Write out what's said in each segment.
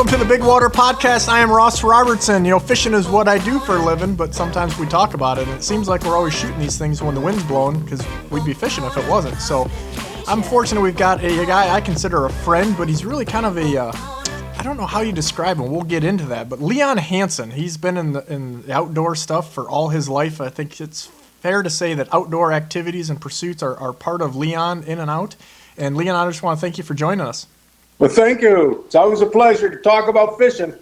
Welcome to the Bigwater podcast. I am Ross Robertson. You know, fishing is what I do for a living, but sometimes we talk about it, and it seems like we're always shooting these things when the wind's blowing, because we'd be fishing if it wasn't. So I'm fortunate we've got a guy I consider a friend, but he's really kind of a, I don't know how you describe him. We'll get into that. But Leon Hanson, he's been in the outdoor stuff for all his life. I think it's fair to say that outdoor activities and pursuits are part of Leon in and out. And Leon, I just want to thank you for joining us. Well, thank you. It's always a pleasure to talk about fishing.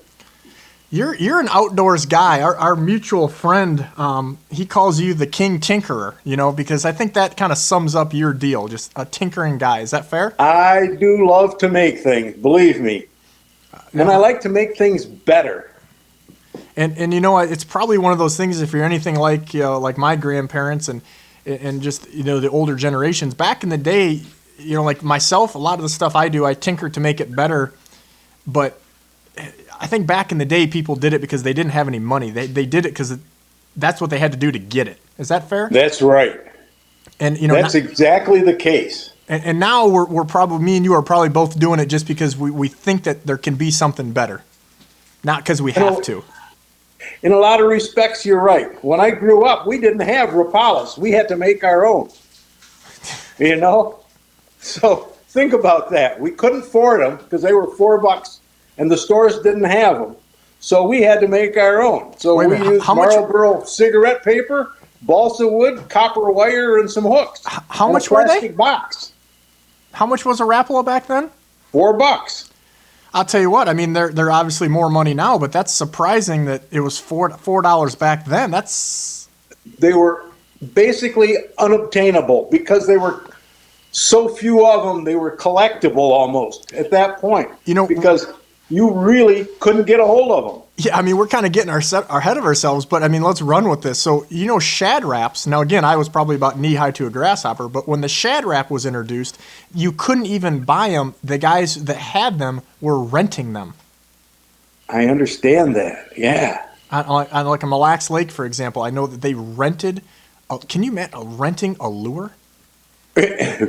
You're an outdoors guy. Our mutual friend, he calls you the King Tinkerer, you know, because I think that kind of sums up your deal, just a tinkering guy. Is that fair? I do love to make things, believe me. And I like to make things better. And you know, it's probably one of those things, if you're anything like, you know, like my grandparents and just, you know, the older generations, back in the day, you know, like myself, a lot of the stuff I do, I tinker to make it better. But I think back in the day, people did it because they didn't have any money. They did it because that's what they had to do to get it. Is that fair? That's right. And you know, that's exactly the case. And now we're probably, me and you are probably both doing it just because we think that there can be something better, not because we have to. In a lot of respects, you're right. When I grew up, we didn't have Rapalas. We had to make our own. You know? So think about that. We couldn't afford them because they were $4 and the stores didn't have them. So we had to make our own. So we used Marlboro cigarette paper, balsa wood, copper wire, and some hooks. How much were they? Plastic box. How much was a Rapala back then? $4. I'll tell you what. I mean, they're obviously more money now, but that's surprising that it was $4 back then. They were basically unobtainable because they were so few of them. They were collectible almost at that point. You know, because you really couldn't get a hold of them. Yeah, I mean, we're kind of getting ahead of ourselves, but I mean, let's run with this. So, you know, shad wraps. Now, again, I was probably about knee-high to a grasshopper, but when the shad wrap was introduced, you couldn't even buy them. The guys that had them were renting them. I understand that, yeah. On like a Mille Lacs Lake, for example, I know that they rented. Can you imagine renting a lure?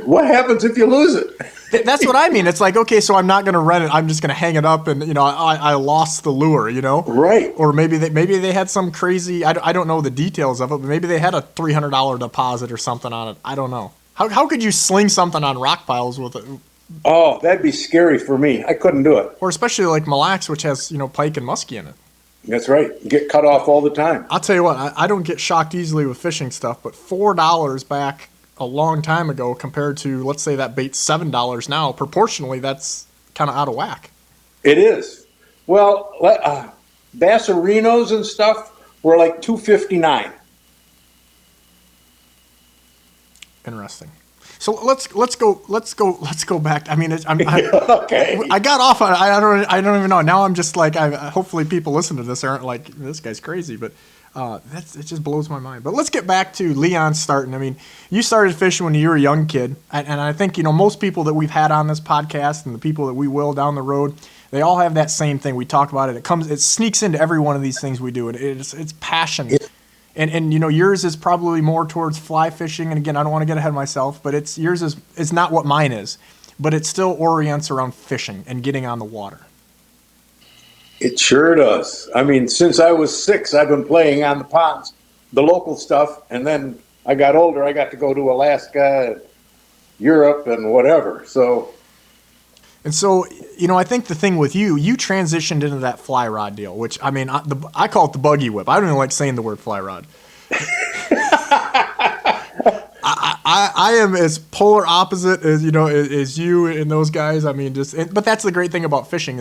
What happens if you lose it? That's what I mean. It's like, okay, so I'm not going to rent it. I'm just going to hang it up, and you know, I lost the lure, you know, right? Or maybe they had some crazy. I don't know the details of it, but maybe they had a $300 deposit or something on it. I don't know. How could you sling something on rock piles with it? Oh, that'd be scary for me. I couldn't do it. Or especially like Mille Lacs, which has, you know, pike and muskie in it. That's right. You get cut off all the time. I'll tell you what. I don't get shocked easily with fishing stuff, but $4 back a long time ago compared to, let's say, that bait's $7 now, proportionally, that's kind of out of whack. It is. Well, Bassarinos and stuff were like $2.59. Interesting. So let's go back. I mean, okay. I got off on. I don't even know. Now I'm just like, hopefully people listen to this aren't like, this guy's crazy, but. It just blows my mind. But let's get back to Leon starting. I mean, you started fishing when you were a young kid, and I think, you know, most people that we've had on this podcast and the people that we will down the road, they all have that same thing. We talk about it. It sneaks into every one of these things we do. It's passion. And you know, yours is probably more towards fly fishing. And again, I don't want to get ahead of myself, but yours is not what mine is, but it still orients around fishing and getting on the water. It sure does. I mean, since I was 6, I've been playing on the ponds, the local stuff, and then I got older. I got to go to Alaska, Europe, and whatever. So, you know, I think the thing with you transitioned into that fly rod deal, which, I mean, I call it the buggy whip. I don't even like saying the word fly rod. I am as polar opposite as, you know, as you and those guys. I mean, but that's the great thing about fishing.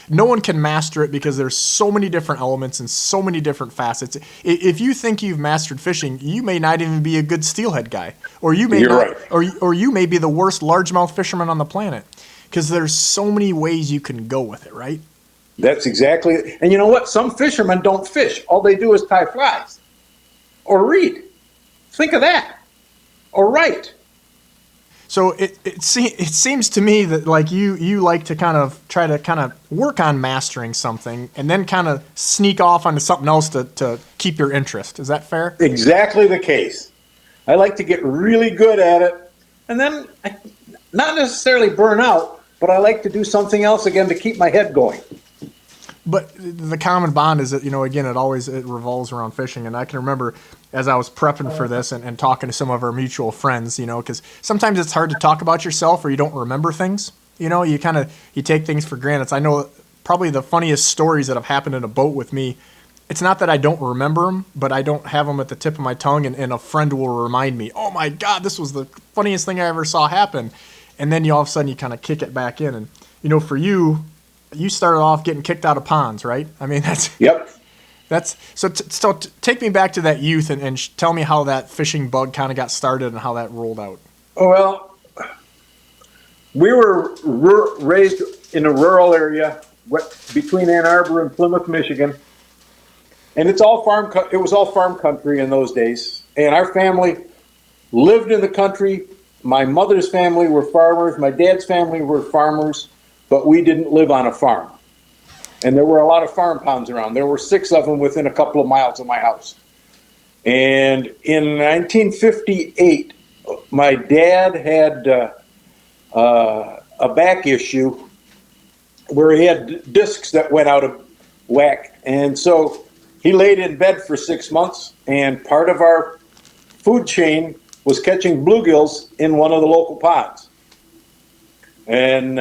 No one can master it because there's so many different elements and so many different facets. If you think you've mastered fishing, you may not even be a good steelhead guy, or you may right. or you may be the worst largemouth fisherman on the planet, because there's so many ways you can go with it, right? That's exactly. And you know what? Some fishermen don't fish. All they do is tie flies or read. Think of that. Or right. So it seems to me that like you like to try to work on mastering something and then kind of sneak off onto something else to keep your interest. Is that fair? Exactly the case. I like to get really good at it, and then not necessarily burn out, but I like to do something else again to keep my head going. But the common bond is that, again, it revolves around fishing. And I can remember as I was prepping for this and talking to some of our mutual friends, because sometimes it's hard to talk about yourself or you don't remember things. You take things for granted. I know probably the funniest stories that have happened in a boat with me. It's not that I don't remember them, but I don't have them at the tip of my tongue, and a friend will remind me, oh my God, this was the funniest thing I ever saw happen. And then all of a sudden you kind of kick it back in. And, for you started off getting kicked out of ponds, right? I mean, Yep. So take me back to that youth and tell me how that fishing bug kind of got started and how that rolled out. Well, we were raised in a rural area between Ann Arbor and Plymouth, Michigan, and it was all farm country in those days. And our family lived in the country. My mother's family were farmers. My dad's family were farmers, but we didn't live on a farm. And there were a lot of farm ponds around. There were 6 of them within a couple of miles of my house. And in 1958, my dad had a back issue where he had discs that went out of whack. And so he laid in bed for 6 months, and part of our food chain was catching bluegills in one of the local ponds. And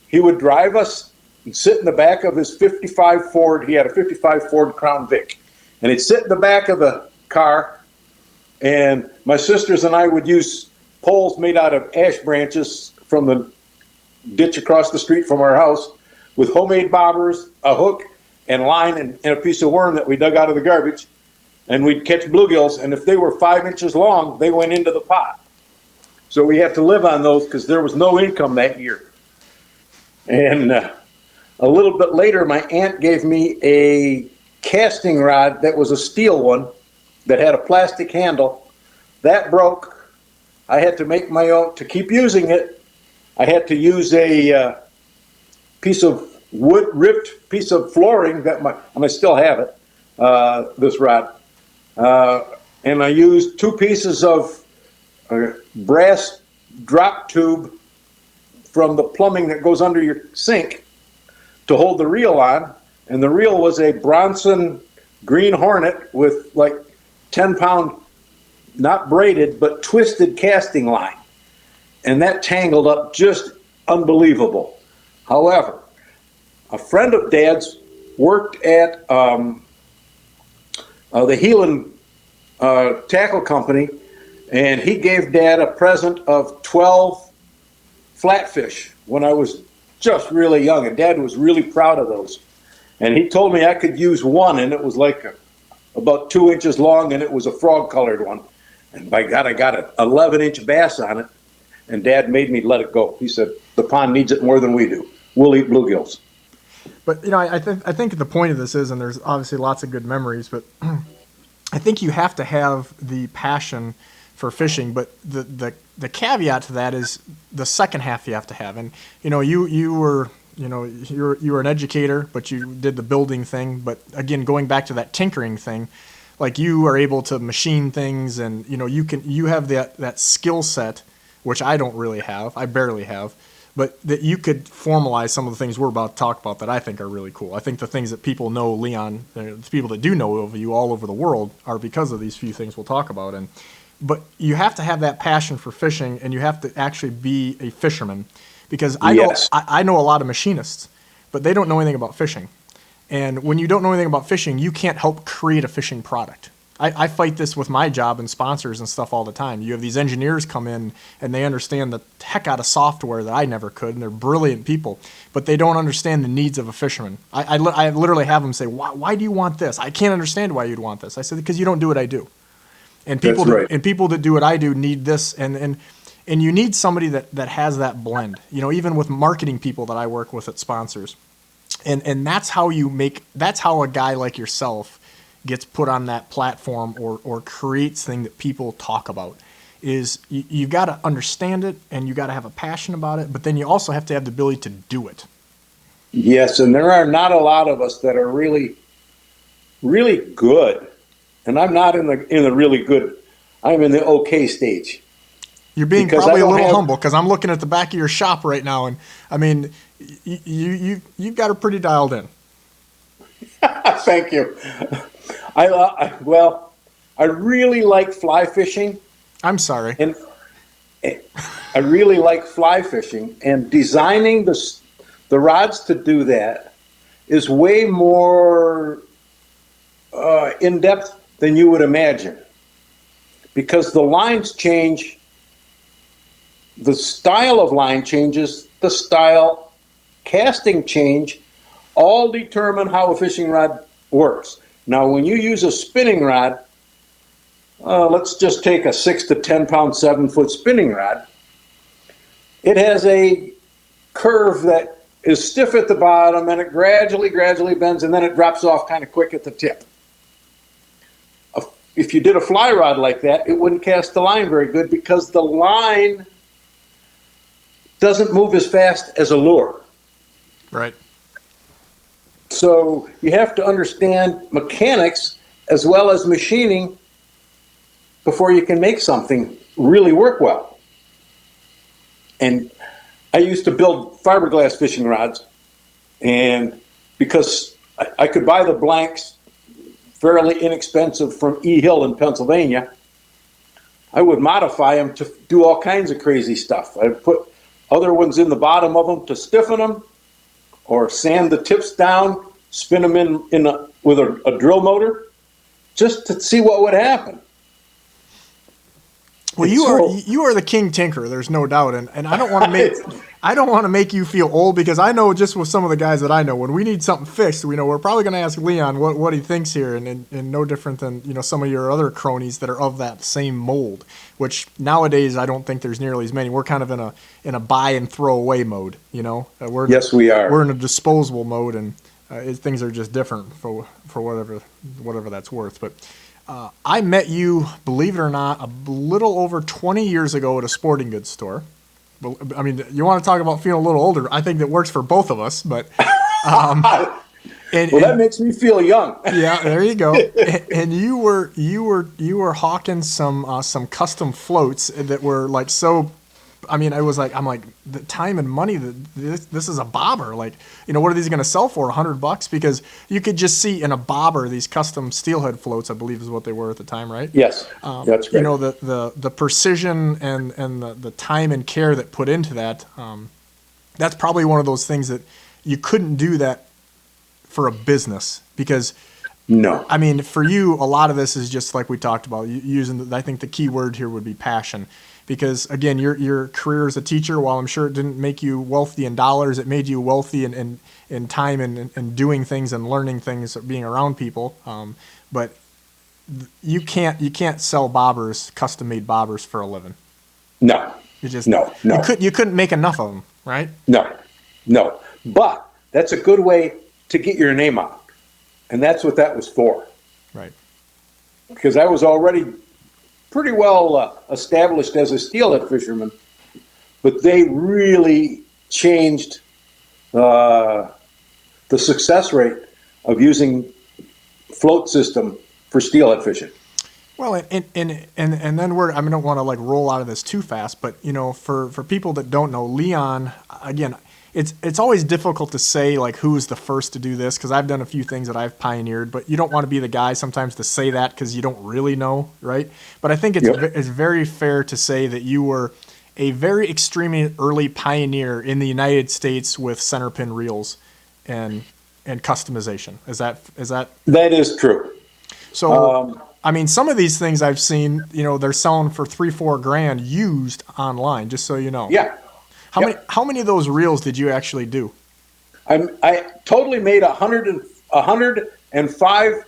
he would drive us and sit in the back of his 55 Ford. He had a 55 Ford Crown Vic. And he'd sit in the back of the car, and my sisters and I would use poles made out of ash branches from the ditch across the street from our house with homemade bobbers, a hook, and line, and a piece of worm that we dug out of the garbage. And we'd catch bluegills, and if they were 5 inches long, they went into the pot. So we had to live on those because there was no income that year. And a little bit later, my aunt gave me a casting rod that was a steel one that had a plastic handle. That broke. I had to make my own. To keep using it, I had to use a piece of wood, ripped piece of flooring and I still have it, this rod. And I used 2 pieces of brass drop tube from the plumbing that goes under your sink to hold the reel on. And the reel was a Bronson Green Hornet with like 10-pound, not braided, but twisted casting line. And that tangled up just unbelievable. However, a friend of Dad's worked at the Heelan Tackle Company, and he gave Dad a present of 12 flatfish when I was just really young, and Dad was really proud of those. And he told me I could use one, and it was like about 2 inches long, and it was a frog-colored one. And by God, I got an 11-inch bass on it, and Dad made me let it go. He said, the pond needs it more than we do. We'll eat bluegills. But, I think the point of this is, and there's obviously lots of good memories, but I think you have to have the passion for fishing. But the caveat to that is the second half you have to have. And, you were an educator, but you did the building thing. But again, going back to that tinkering thing, like you are able to machine things, and you have that skill set, which I don't really have. I barely have. But that you could formalize some of the things we're about to talk about that I think are really cool. I think the things that people know, Leon, the people that do know of you all over the world, are because of these few things we'll talk about. But you have to have that passion for fishing, and you have to actually be a fisherman. Because I know a lot of machinists, but they don't know anything about fishing. And when you don't know anything about fishing, you can't help create a fishing product. I fight this with my job and sponsors and stuff all the time. You have these engineers come in, and they understand the heck out of software that I never could, and they're brilliant people, but they don't understand the needs of a fisherman. I literally have them say, why do you want this? I can't understand why you'd want this. I said, because you don't do what I do. And people that do what I do need this, and you need somebody that has that blend. Even with marketing people that I work with at sponsors. And that's how a guy like yourself gets put on that platform or creates thing that people talk about. Is you've got to understand it, and you got to have a passion about it, but then you also have to have the ability to do it. Yes, and there are not a lot of us that are really, really good. And I'm not in the really good. I'm in the okay stage. You're being probably a little humble, because I'm looking at the back of your shop right now, and I mean, you've got her pretty dialed in. Thank you. I really like fly fishing, I'm sorry. and I really like fly fishing, and designing the rods to do that is way more in depth than you would imagine, because the lines change, the style of line changes, the style, casting change, all determine how a fishing rod works. Now, when you use a spinning rod, let's just take a 6 to 10 pound, 7-foot spinning rod. It has a curve that is stiff at the bottom, and it gradually bends, and then it drops off kind of quick at the tip. If you did a fly rod like that, it wouldn't cast the line very good, because the line doesn't move as fast as a lure. Right. So you have to understand mechanics as well as machining before you can make something really work well. And I used to build fiberglass fishing rods, and because I could buy the blanks fairly inexpensive from E. Hill in Pennsylvania, I would modify them to do all kinds of crazy stuff. I'd put other ones in the bottom of them to stiffen them, or sand the tips down, spin them with a drill motor, just to see what would happen. Well, you are the king tinkerer. There's no doubt, and I don't want to make you feel old, because I know just with some of the guys that I know, when we need something fixed, we're probably going to ask Leon what he thinks here, and no different than some of your other cronies that are of that same mold. Which nowadays I don't think there's nearly as many. We're kind of in a buy and throw away mode. Yes, we are. We're in a disposable mode, and things are just different for whatever that's worth. But I met you, believe it or not, a little over 20 years ago at a sporting goods store. I mean, you want to talk about feeling a little older? I think that works for both of us. But that makes me feel young. Yeah, there you go. And you were hawking some custom floats that were like so. I mean, I'm like, the time and money that this is a bobber. Like, what are these going to sell for? $100? Because you could just see in a bobber these custom steelhead floats, I believe is what they were at the time, right? Yes, that's great. The precision and the time and care that put into that. That's probably one of those things that you couldn't do that for a business, because. No. I mean, for you, a lot of this is just like we talked about. I think the key word here would be passion. Because, again, your career as a teacher, while I'm sure it didn't make you wealthy in dollars, it made you wealthy in time and doing things and learning things, being around people. But you can't sell bobbers, custom-made bobbers, for a living. No. No. You couldn't make enough of them, right? No. But that's a good way to get your name out. And that's what that was for. Right. Because I was already pretty well established as a steelhead fisherman, but they really changed the success rate of using float system for steelhead fishing. Well, and then I don't want to like roll out of this too fast, but for people that don't know, Leon, again, it's always difficult to say like who was the first to do this, because I've done a few things that I've pioneered, but you don't want to be the guy sometimes to say that because you don't really know, right? But I think it's very fair to say that you were a very extremely early pioneer in the United States with centerpin reels and customization. Is that? That is true. So I mean, some of these things I've seen, they're selling for $3-4 grand used online. Just so you know. Yeah. How many of those reels did you actually do? I totally made 105,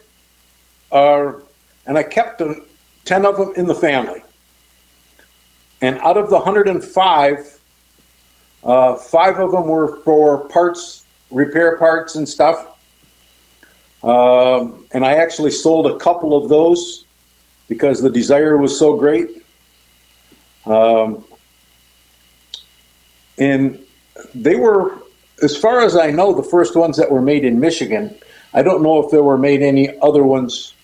and I kept 10 of them in the family. And out of the 105, 5 of them were for parts, repair parts and stuff. And I actually sold a couple of those because the desire was so great. And they were, as far as I know, the first ones that were made in Michigan. I don't know if there were made any other ones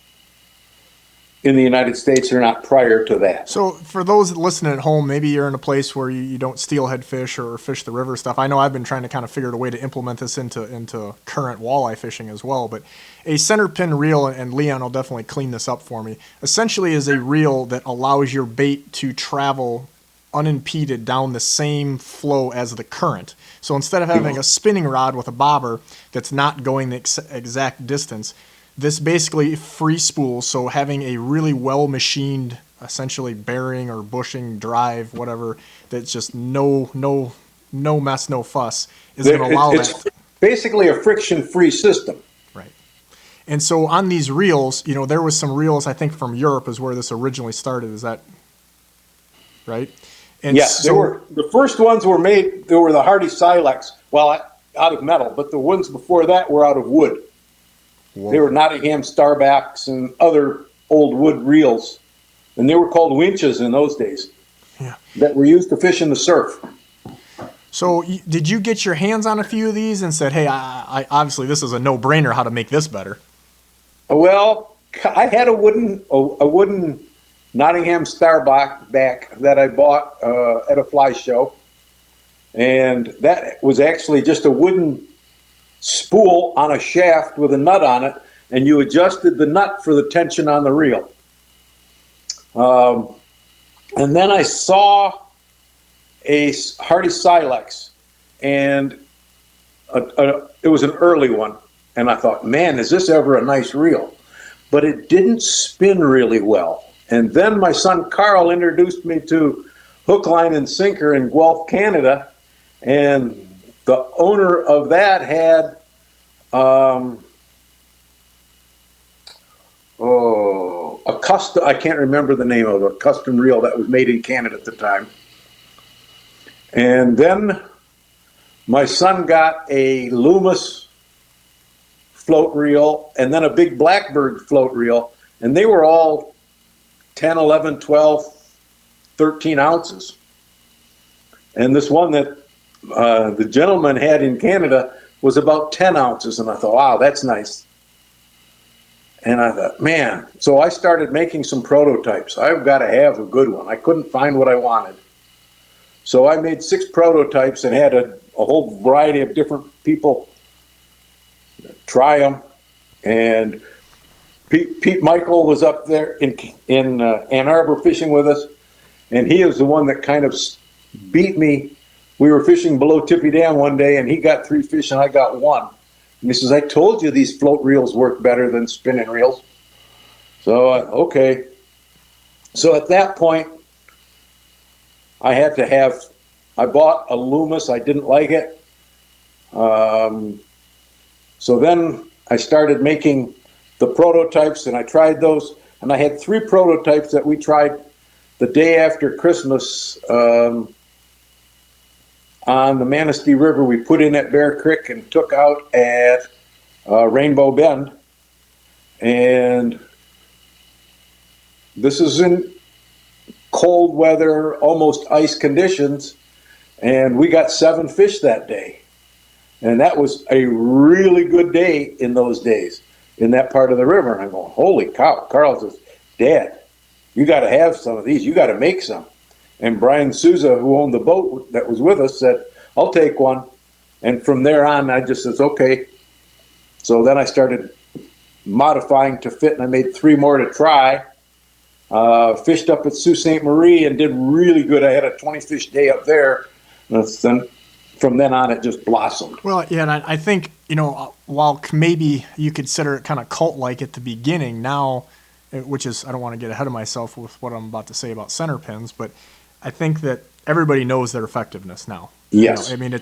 in the United States are not prior to that. So for those listening at home, maybe you're in a place where you don't steelhead fish or fish the river stuff. I know I've been trying to kind of figure out a way to implement this into current walleye fishing as well. But a centerpin reel, and Leon will definitely clean this up for me, essentially is a reel that allows your bait to travel unimpeded down the same flow as the current. So instead of having a spinning rod with a bobber that's not going the exact distance, this basically free spools, so having a really well-machined, essentially bearing or bushing drive, whatever, that's just no mess, no fuss, is going to allow it's that. basically a friction-free system. Right. And so on these reels, there was some reels, I think, from Europe is where this originally started. Is that right? And Yes, so, the first ones were made, they were the Hardy Silex, well, out of metal, but the ones before that were out of wood. whoa. They were Nottingham Starbacks and other old wood reels. And they were called winches in those days. Yeah. That were used to fish in the surf. So did you get your hands on a few of these and said, hey, I obviously this is a no-brainer how to make this better? Well, I had a wooden Nottingham Starback that I bought at a fly show. And that was actually just a wooden spool on a shaft with a nut on it, and you adjusted the nut for the tension on the reel. And then I saw a Hardy Silex, and it was an early one, and I thought, man, is this ever a nice reel? But it didn't spin really well. And then my son Carl introduced me to Hook, Line, and Sinker in Guelph, Canada, and the owner of that had a custom, I can't remember the name of it, a custom reel that was made in Canada at the time. And then my son got a Loomis float reel and then a big Blackbird float reel, and they were all 10, 11, 12, 13 ounces. And this one that the gentleman had in Canada was about 10 ounces, and I thought, wow, that's nice. And I thought, man, so I started making some prototypes. I've got to have a good one. I couldn't find what I wanted. So I made 6 prototypes and had a whole variety of different people try them. And Pete Michael was up there in Ann Arbor fishing with us, and he is the one that kind of beat me. We were fishing below Tippy Dam one day, and he got 3 fish and I got 1. And he says, I told you these float reels work better than spinning reels. So, okay. So at that point, I bought a Loomis. I didn't like it. So then I started making the prototypes, and I tried those. And I had 3 prototypes that we tried the day after Christmas on the Manistee River. We put in at Bear Creek and took out at Rainbow Bend. And this is in cold weather, almost ice conditions, and we got 7 fish that day. And that was a really good day in those days in that part of the river. And I'm going, holy cow. Carl says, Dad, you got to have some of these. You got to make some. And Brian Souza, who owned the boat that was with us, said, I'll take one. And from there on, I just says, okay. So then I started modifying to fit, and I made 3 more to try. Fished up at Sault Ste. Marie and did really good. I had a 20-fish day up there. Then from then on, it just blossomed. Well, yeah, and I think, while maybe you consider it kind of cult-like at the beginning, now, which is, I don't want to get ahead of myself with what I'm about to say about center pins, but I think that everybody knows their effectiveness now. Yes. I mean,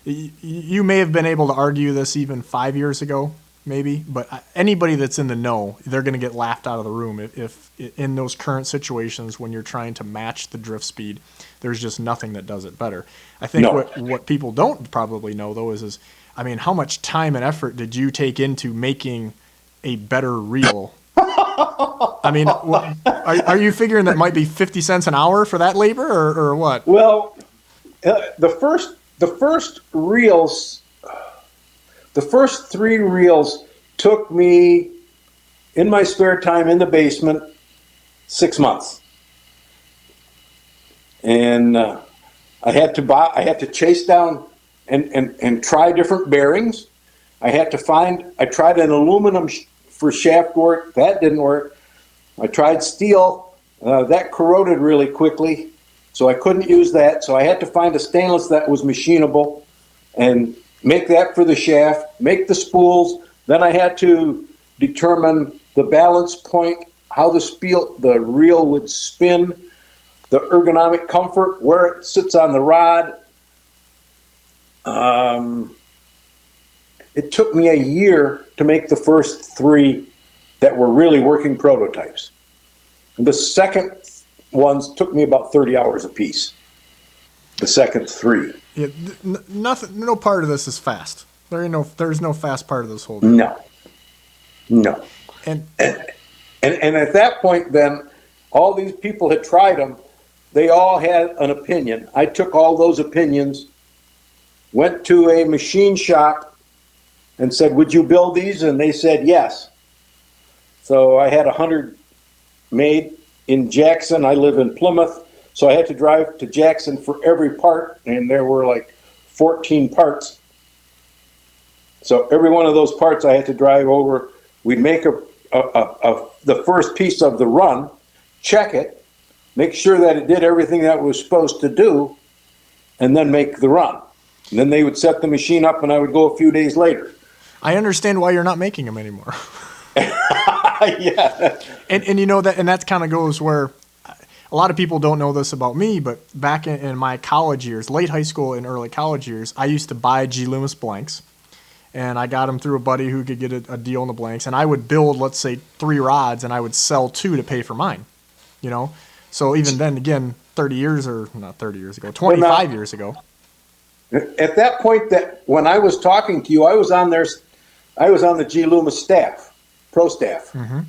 you may have been able to argue this even 5 years ago, maybe, but anybody that's in the know, they're going to get laughed out of the room if in those current situations when you're trying to match the drift speed, there's just nothing that does it better. I think what people don't probably know, though, is I mean, how much time and effort did you take into making a better reel? I mean, are you figuring that might be 50 cents an hour for that labor or what? Well, the first reels, the first 3 reels took me in my spare time in the basement 6 months. And I had to chase down and try different bearings. I tried an aluminum for shaft work. That didn't work. I tried steel. That corroded really quickly, so I couldn't use that. So I had to find a stainless that was machinable and make that for the shaft, make the spools. Then I had to determine the balance point, how the reel would spin, the ergonomic comfort, where it sits on the rod. It took me a year to make the first 3 that were really working prototypes. The second ones took me about 30 hours apiece. The second 3. Yeah, nothing. No part of this is fast. There's no fast part of this whole deal. No. And at that point, then, all these people had tried them. They all had an opinion. I took all those opinions, went to a machine shop, and said, "Would you build these?" And they said yes. So I had 100 made in Jackson. I live in Plymouth, so I had to drive to Jackson for every part, and there were like 14 parts. So every one of those parts I had to drive over. We'd make the first piece of the run, check it, make sure that it did everything that it was supposed to do, and then make the run. And then they would set the machine up, and I would go a few days later. I understand why you're not making them anymore. Yeah. And you know that, and that kind of goes where a lot of people don't know this about me, but back in my college years, late high school and early college years, I used to buy G. Loomis blanks, and I got them through a buddy who could get a deal on the blanks, and I would build, let's say, 3 rods, and I would sell 2 to pay for mine, you know? So even then, again, 25 years ago. At that point, that when I was talking to you, I was on the G. Loomis staff, pro staff. Mm-hmm.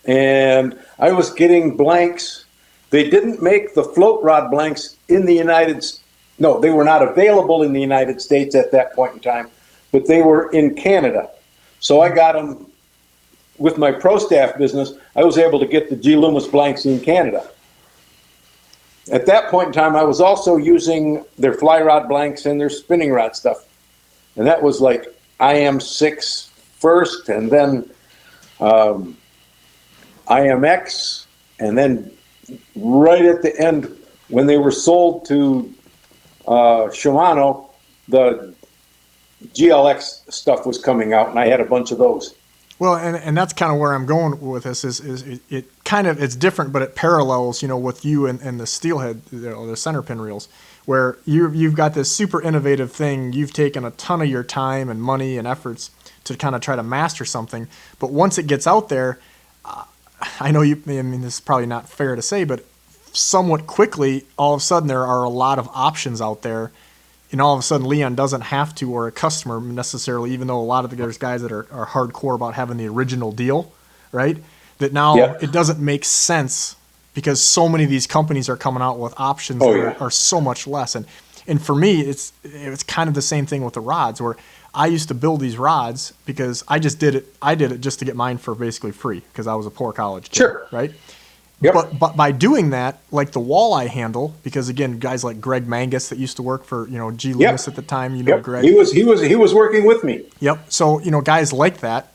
And I was getting blanks. They didn't make the float rod blanks in the United States. No, they were not available in the United States at that point in time, but they were in Canada. So I got them with my pro staff business. I was able to get the G. Loomis blanks in Canada. At that point in time, I was also using their fly rod blanks and their spinning rod stuff. And that was like IM6 first, and then IMX, and then right at the end, when they were sold to Shimano, the GLX stuff was coming out, and I had a bunch of those. Well, and that's kind of where I'm going with this. Is it's different, but it parallels, with you and the steelhead, the Centerpin reels, where you've got this super innovative thing. You've taken a ton of your time and money and efforts to kind of try to master something, but once it gets out there, I know this is probably not fair to say, but somewhat quickly, all of a sudden there are a lot of options out there. And all of a sudden, Leon doesn't have to, or a customer necessarily, even though a lot of there's guys that are hardcore about having the original deal, right? That now It doesn't make sense because so many of these companies are coming out with options are so much less. And for me, it's kind of the same thing with the rods, where I used to build these rods because I did it just to get mine for basically free because I was a poor college kid, sure, right? Yep. But by doing that, like the walleye handle, because again, guys like Greg Mangus that used to work for G. Loomis at the time, Greg. He was working with me. Yep. So guys like that,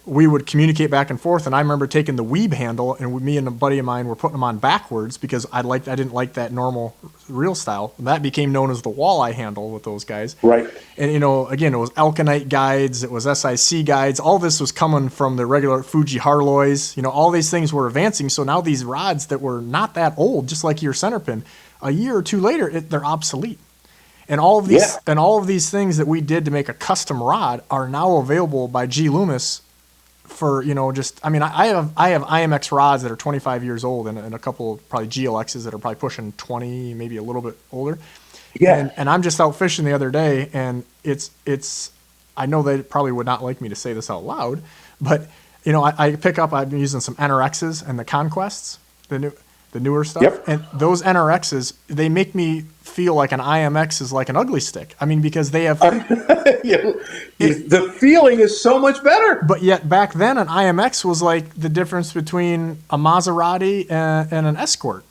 we would communicate back and forth. And I remember taking the weeb handle, and me and a buddy of mine were putting them on backwards because I didn't like that normal reel style. And that became known as the walleye handle with those guys. Right. And again, it was Elkanite guides, it was SIC guides. All this was coming from the regular Fuji Harloys. All these things were advancing. So now these rods that were not that old, just like your Centerpin, a year or two later, they're obsolete. And all of these things that we did to make a custom rod are now available by G. Loomis for I have IMX rods that are 25 years old and a couple of probably GLXs that are probably pushing 20, maybe a little bit older. Yeah. And I'm just out fishing the other day, and it's I know they probably would not like me to say this out loud, but I'm using some NRXs and the Conquests, the the newer stuff. Yep. And those NRXs, they make me feel like an IMX is like an ugly stick. I mean, because they have, The feeling is so much better. but yet back then an IMX was like the difference between a Maserati and an Escort.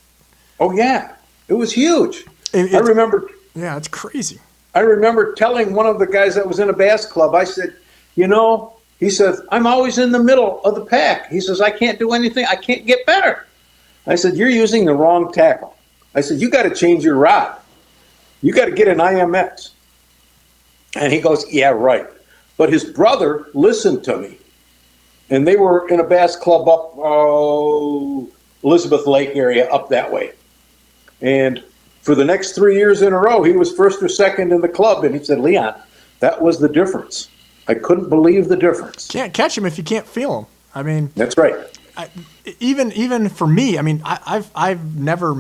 Oh yeah, it was huge. It- I remember. Yeah, it's crazy. I remember telling one of the guys that was in a bass club. I said, he says, I'm always in the middle of the pack. He says, I can't do anything. I can't get better. I said, you're using the wrong tackle. I said, you got to change your rod. You got to get an IMX. And he goes, yeah, right. But his brother listened to me. And they were in a bass club up Elizabeth Lake area, up that way. And for the next 3 years in a row, he was first or second in the club. And he said, Leon, that was the difference. I couldn't believe the difference. Can't catch him if you can't feel him. I mean, That's right. even for me, I mean, I've never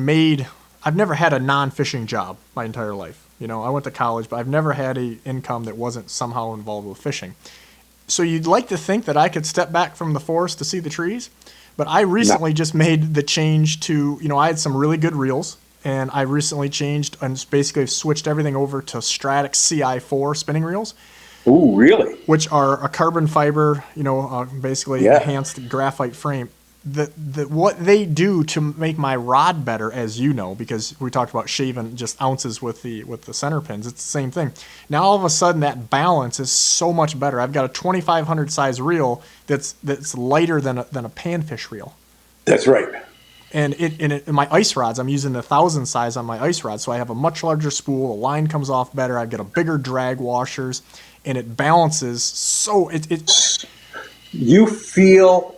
had a non-fishing job my entire life. I went to college, but I've never had a income that wasn't somehow involved with fishing. So you'd like to think that I could step back from the forest to see the trees, but I recently just made the change to, I had some really good reels, and I recently changed and basically switched everything over to Stratic CI4 spinning reels. Ooh, really? Which are a carbon fiber, basically enhanced graphite frame. What they do to make my rod better, as you know, because we talked about shaving just ounces with the center pins, it's the same thing. Now all of a sudden that balance is so much better. I've got a 2500 size reel that's lighter than a panfish reel. That's right. And in my ice rods, I'm using the 1000 size on my ice rods, so I have a much larger spool. The line comes off better. I get a bigger drag washers, and it balances. So You feel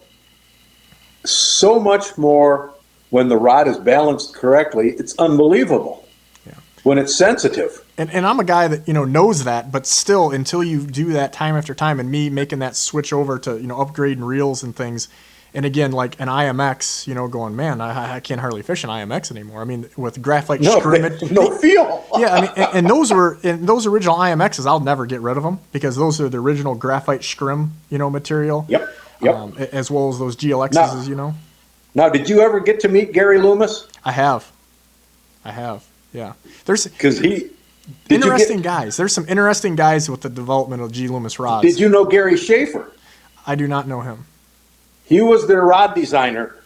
so much more when the rod is balanced correctly. It's unbelievable. Yeah. When it's sensitive. And I'm a guy that knows that, but still, until you do that time after time, and me making that switch over to upgrading reels and things. And again, like an IMX, going, man, I can't hardly fish an IMX anymore. I mean, with graphite scrim, no feel. Yeah, I mean, and those original IMXs, I'll never get rid of them because those are the original graphite scrim, material. Yep. As well as those GLXs, now, as you know. Now, did you ever get to meet Gary Loomis? I have. Yeah. There's guys. There's some interesting guys with the development of G Loomis rods. Did you know Gary Schaefer? I do not know him. He was their rod designer.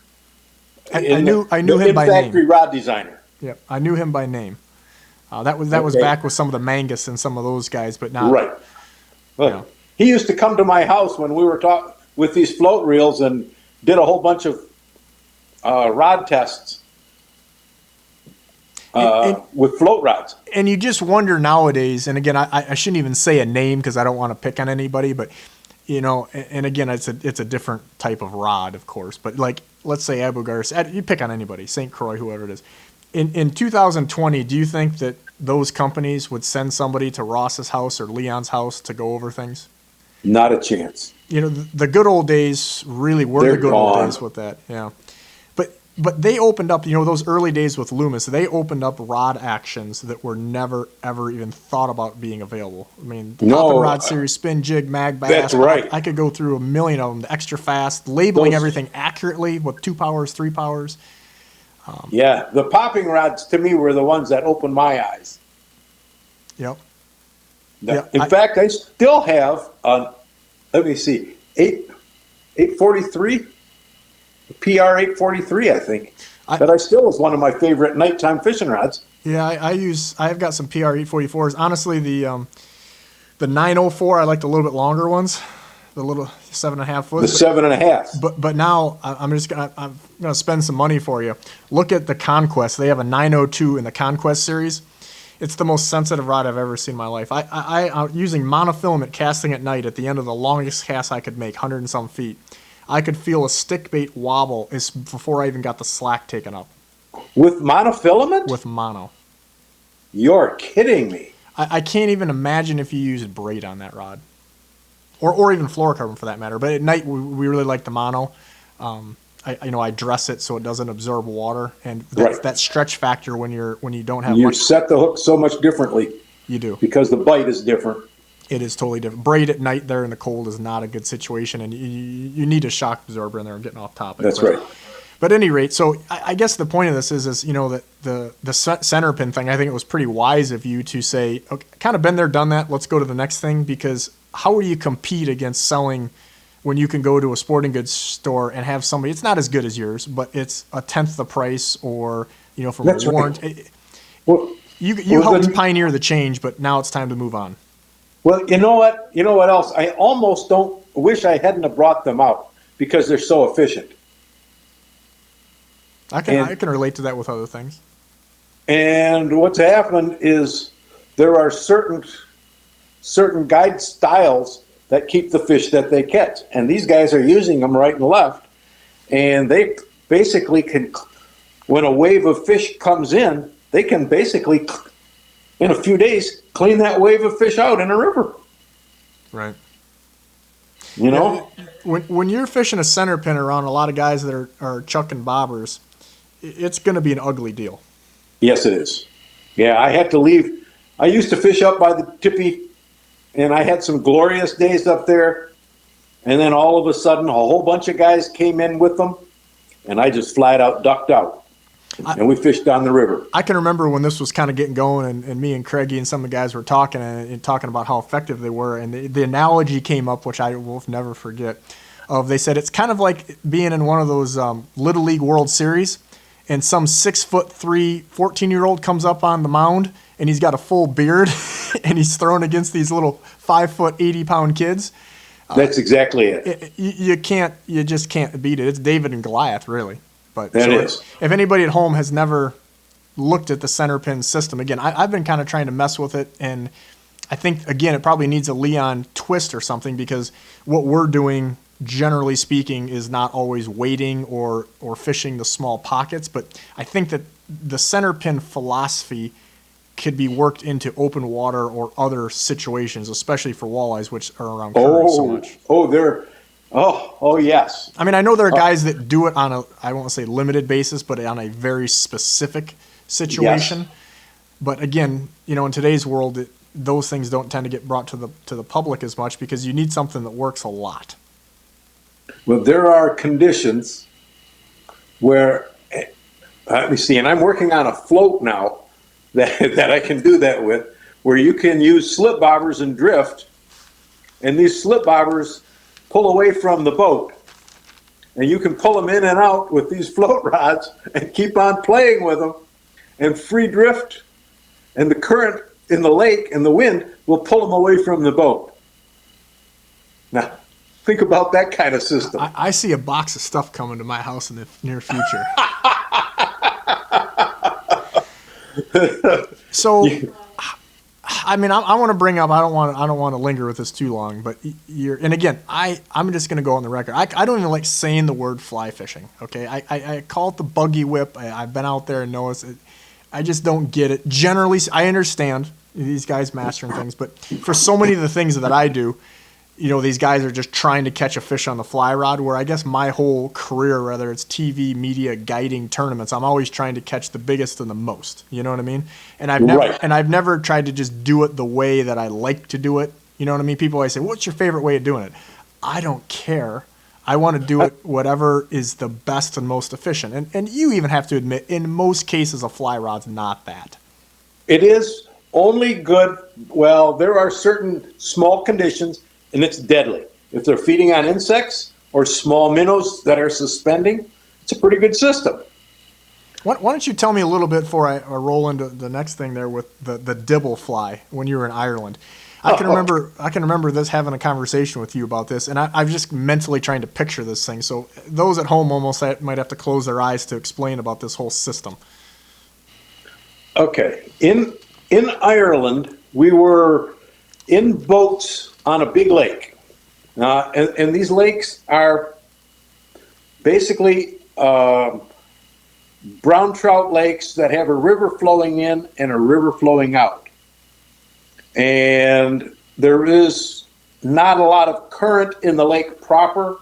I knew him by name. Factory rod designer. Yep, I knew him by name. That was back with some of the Mangus and some of those guys, but not right. Well, he used to come to my house when we were talking with these float reels and did a whole bunch of rod tests with float rods. And you just wonder nowadays. And again, I shouldn't even say a name because I don't want to pick on anybody, but. And again, it's a different type of rod, of course. But like, let's say Abu Garrison, you pick on anybody, St. Croix, whoever it is. In 2020, do you think that those companies would send somebody to Ross's house or Leon's house to go over things? Not a chance. The good old days really were They're the good gone. old days with that. Yeah. But they opened up, those early days with Loomis, they opened up rod actions that were never, ever even thought about being available. I mean, the Pop and Rod series, spin, jig, mag, bass. That's right. I could go through a million of them, the extra fast, labeling everything accurately with 2 powers, 3 powers. The popping rods to me were the ones that opened my eyes. Yep. In fact, I still have, let me see, 843? PR 843, I think. That I still is one of my favorite nighttime fishing rods. Yeah, I've got some PR 844s. Honestly, the 904, I like the little bit longer ones, the little 7.5 foot. The 7.5. But now I'm gonna spend some money for you. Look at the Conquest. They have a 902 in the Conquest series. It's the most sensitive rod I've ever seen in my life. I'm using monofilament casting at night at the end of the longest cast I could make, 100 and some feet. I could feel a stick bait wobble before I even got the slack taken up. With monofilament? With mono. You're kidding me. I can't even imagine if you used braid on that rod. Or even fluorocarbon for that matter. But at night, we really like the mono. I dress it so it doesn't absorb water. And that stretch factor when you don't have much. You set the hook so much differently. You do. Because the bite is different. It is totally different. Braid at night there in the cold is not a good situation, and you need a shock absorber in there. I'm getting off topic. That's right. But at any rate, so I guess the point of this is you know, that the Centerpin thing, I think it was pretty wise of you to say, okay, kind of been there, done that, let's go to the next thing, because how do you compete against selling when you can go to a sporting goods store and have somebody, it's not as good as yours, but it's a tenth the price, or, you know, from That's a right. warrant. Well, You helped pioneer the change, but now it's time to move on. well, you know what? You know what else? I almost don't wish I hadn't have brought them out because they're so efficient. I can relate to that with other things. And what's happened is there are certain guide styles that keep the fish that they catch, and these guys are using them right and left, and they basically can, when a wave of fish comes in, they can basically, in a few days, clean that wave of fish out in a river. Right. You know? When you're fishing a Centerpin around a lot of guys that are chucking bobbers, it's going to be an ugly deal. Yes, it is. Yeah, I had to leave. I used to fish up by the tippy, and I had some glorious days up there, and then all of a sudden a whole bunch of guys came in with them, and I just flat out ducked out. And we fished down the river. I can remember when this was kind of getting going, and me and Craigie and some of the guys were talking and talking about how effective they were, and the analogy came up, which I will never forget. They said it's kind of like being in one of those Little League World Series, and some 6'3" 14-year-old comes up on the mound, and he's got a full beard, and he's thrown against these little 5 foot 80-pound kids. That's exactly it. You just can't beat it. It's David and Goliath, really. But That is. If anybody at home has never looked at the Centerpin system, again, I've been kind of trying to mess with it, and I think, again, it probably needs a Leon twist or something, because what we're doing, generally speaking, is not always waiting or fishing the small pockets. But I think that the Centerpin philosophy could be worked into open water or other situations, especially for walleyes, which are around current so much. Yes. I mean, I know there are guys that do it on I won't say limited basis, but on a very specific situation. Yes. But again, you know, in today's world, those things don't tend to get brought to the public as much, because you need something that works a lot. Well, there are conditions where, let me see, and I'm working on a float now that I can do that with, where you can use slip bobbers and drift, and these slip bobbers pull away from the boat, and you can pull them in and out with these float rods and keep on playing with them, and free drift, and the current in the lake and the wind will pull them away from the boat. Now, think about that kind of system. I see a box of stuff coming to my house in the near future. So, I mean, I want to bring up. I don't want to linger with this too long. But and again, I'm just going to go on the record. I don't even like saying the word fly fishing. Okay, I call it the buggy whip. I've been out there and noticed it. I just don't get it. Generally, I understand these guys mastering things, but for so many of the things that I do, you know, these guys are just trying to catch a fish on the fly rod, where I guess my whole career, whether it's TV, media, guiding tournaments, I'm always trying to catch the biggest and the most. You know what I mean? And I've never tried to just do it the way that I like to do it. You know what I mean? People always say, "What's your favorite way of doing it?" I don't care. I want to do it whatever is the best and most efficient. And you even have to admit, in most cases, a fly rod's not that. It is only good. Well, there are certain small conditions, and it's deadly. If they're feeding on insects or small minnows that are suspending, it's a pretty good system. Why don't you tell me a little bit before I roll into the next thing there with the dibble fly when you were in Ireland? I can remember this, having a conversation with you about this, and I'm just mentally trying to picture this thing. So those at home almost might have to close their eyes to explain about this whole system. Okay. In Ireland, we were in boats on a big lake. And these lakes are basically brown trout lakes that have a river flowing in and a river flowing out. And there is not a lot of current in the lake proper,